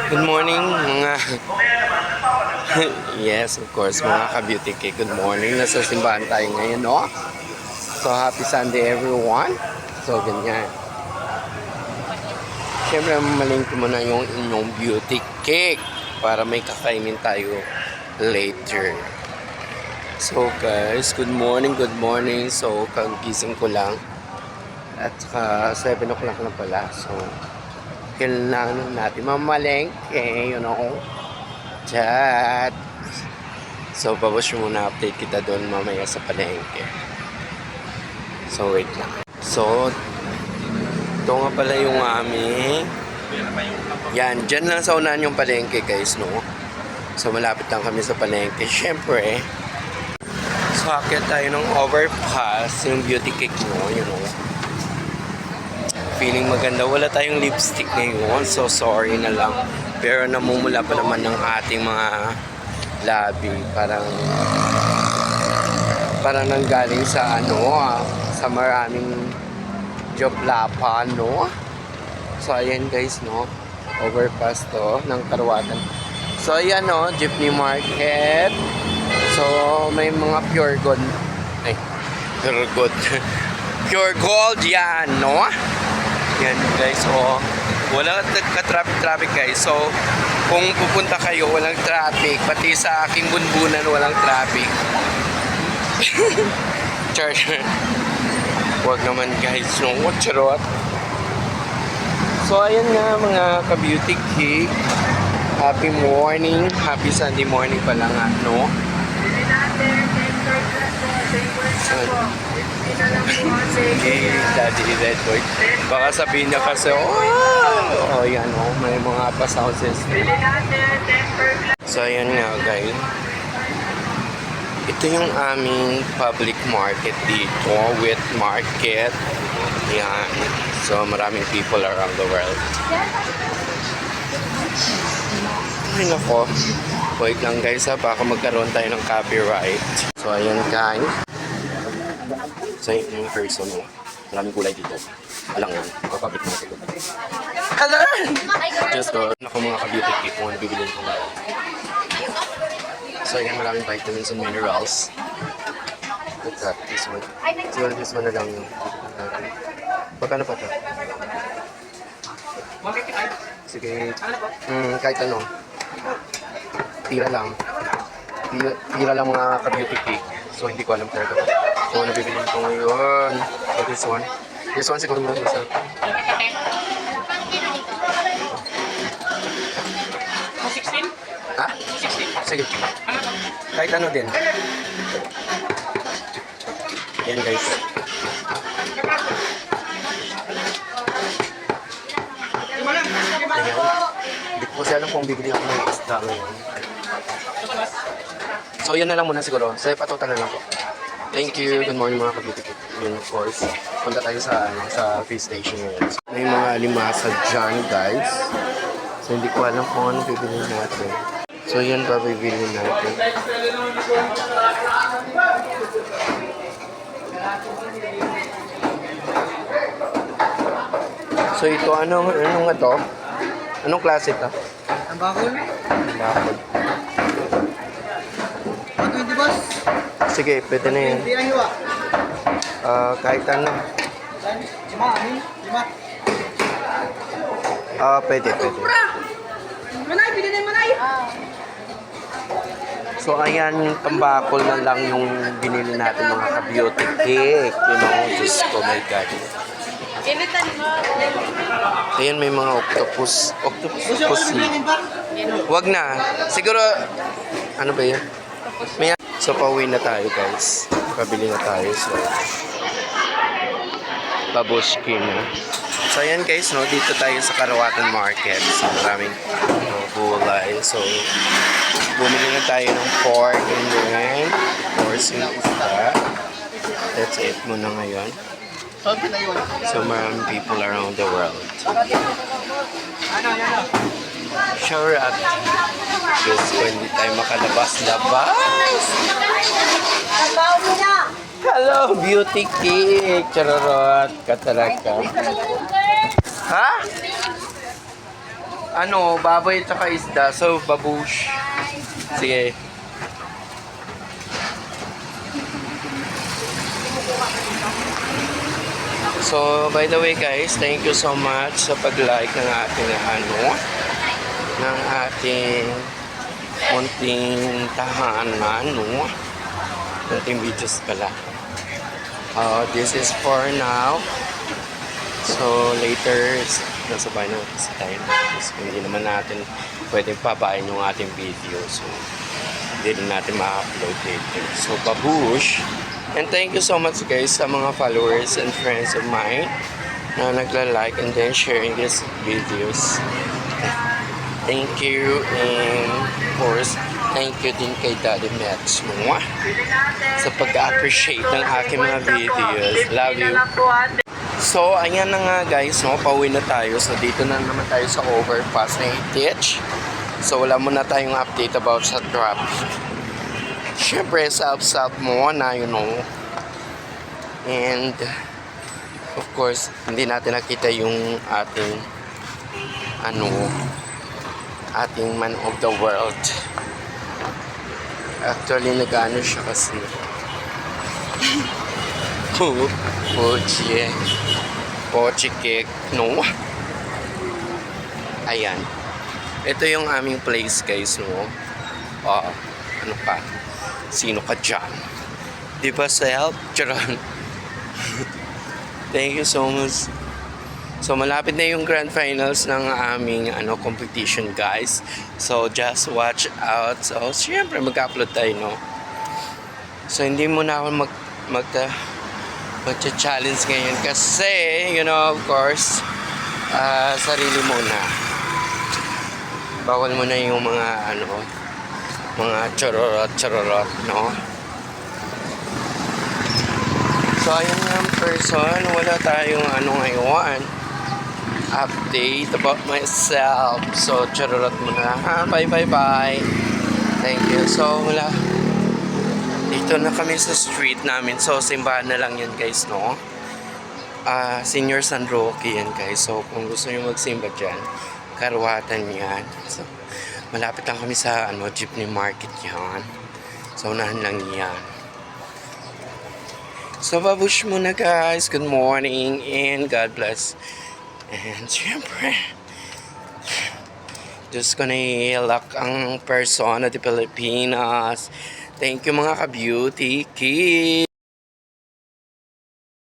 Good morning mga yes, of course, mga ka-beauty cake. Good morning. Nasa simbahan tayo ngayon, no? So, happy Sunday everyone. So, ganyan. Siyempre, mamalingki mo na yung inyong beauty cake para may kakainin tayo later. So, guys, good morning, good morning. So, kagising ko lang. At saka 7 o'clock na pala. So, kailangan natin mamalengke, you know. Chat. So, babos muna update kita doon mamaya sa palengke. So, wait lang. So, ito nga pala yung aming yan, dyan lang sa unahan yung palengke, guys, no? So, malapit lang kami sa palengke. Siyempre, so, akyat tayo ng overpass yung beauty cake mo, you know. Feeling maganda. Wala tayong lipstick ngayon. So, sorry na lang. Pero namumula pa naman ng ating mga labi. Parang nanggaling sa sa maraming joblapa, no? So, ayan guys, no? Overpass to ng Karuatan. So, ayan, no? Jeepney Market. So, may mga pure gold. Ay, pure gold. Pure gold yan, no? Yan guys, so walang ka-traffic guys. So kung pupunta kayo, walang traffic. Pati sa aking bunbunan, walang traffic. Charger. Huwag naman guys, no? Charot. So ayan nga mga ka-beauty cake. Happy morning. Happy Sunday morning pala nga, no? Sige, Daddy Red Boy. Baka sabihin niya kasi, oh, yan, oh, may mga pa-sound system. So, ayan nga, guys. Ito yung aming public market dito, wet market. Yan. So, maraming people around the world. Ay, nako. Wait lang, guys, ha. Baka magkaroon tayo ng copyright. So, ayan, guys. So, yung person mo, maraming kulay dito. Alang yan, kapapit mo ito. Hello! Just go. Naku mga ka-beauty cake kung ano bibilin ko. So, yan maraming vitamins and minerals. Look at this one. So, this one na lang yung magkano pa ito? Sige. Kahit ano. Tira lang. Tira lang mga ka-beauty cake. So, hindi ko alam talaga. So, nabibilin ko ngayon. So, this one. This one siguro mo sa... Ha? Sige. Kahit ano din. Yan, guys. Ayan. Hindi ko kasi alam kung bibili ako ng isda ngayon. So, yan na lang muna siguro. Sa patotal na lang po. Thank you. Good morning mga ka-beauty cake. Yun, of course. Punta tayo sa fish station ngayon. May mga alimasa dyan, guys. So, hindi ko alam kung ano bibilin natin. So, yan ba bibilin natin? So, ito, anong nga to? Anong klase ito? Ang bakol? Ang bakol. 120 boss? Sige, pwede na yan. Hindi ang hiwa. Kahit ano. 5? Pwede. Manay, pili na yung manay! So, ayan, yung tambakol na lang yung binili natin mga ka-beauty cake. You know, Diyos ko, my God. Ayan, may mga octopus. Pussy. Wag na. Siguro, ano ba yan? So, pauwi na tayo, guys. Pabili na tayo. So, babushki na. So, ayan, guys, no? Dito tayo sa Karuatan Market. So, maraming gulay. So, bumili na tayo ng pork and then, of course, yung isda. That's it muna ngayon. So, maraming people around the world. Shower up. Diyos ko, hindi tayo makalabas-labas. Hello, beauty cake. Charorot ka talaga. Ha? ano, baboy at saka isda. So, babush. Sige. So, by the way guys, thank you so much sa pag-like ng ating ng ating munting tahanan, no? Munting videos pala. This is for now. So, later, nasa bahay na kasi tayo. So, hindi naman natin pwedeng pabayin yung ating video. So, hindi rin natin ma-upload later. So, babush! And thank you so much guys sa mga followers and friends of mine na nagla-like and then sharing these videos. Thank you, and of course, thank you din kay Daddy Mets mo sa pag-appreciate ng aking mga videos. Love you. So, ayan na nga guys, no? Pauwi na tayo. So, dito na naman tayo sa overpass na Itich. So, wala muna tayong update about sa traffic. Siyempre, south muna, you know. And, of course, hindi natin nakita yung ating, ating man of the world. Actually, nag-ano siya kasi. Pochi cake, no? Ayan. Ito yung aming place, guys, no? Ano pa? Sino ka dyan? Di ba self? Charon. Thank you so much. So malapit na yung grand finals ng aming competition guys. So just watch out. So syempre mag-upload tayo, no? So hindi muna ako mag-challenge ngayon kasi you know, of course, sarili muna. Bawal muna yung mga mga chororot, no? So, ayun nga person, wala tayong ngayon update about myself. So, chororot muna. Bye. Thank you. So, wala. Dito na kami sa street namin. So, simbahan na lang yan guys, no? Senior San Roque yan guys. So, kung gusto nyo magsimba dyan, Karuhatan yan. So, malapit lang kami sa jeepney market yan. So, unahan lang yan. So, babush muna guys. Good morning and God bless. And syempre, Diyos ko na ilak ang persona de Pilipinas. Thank you mga ka-beauty kids.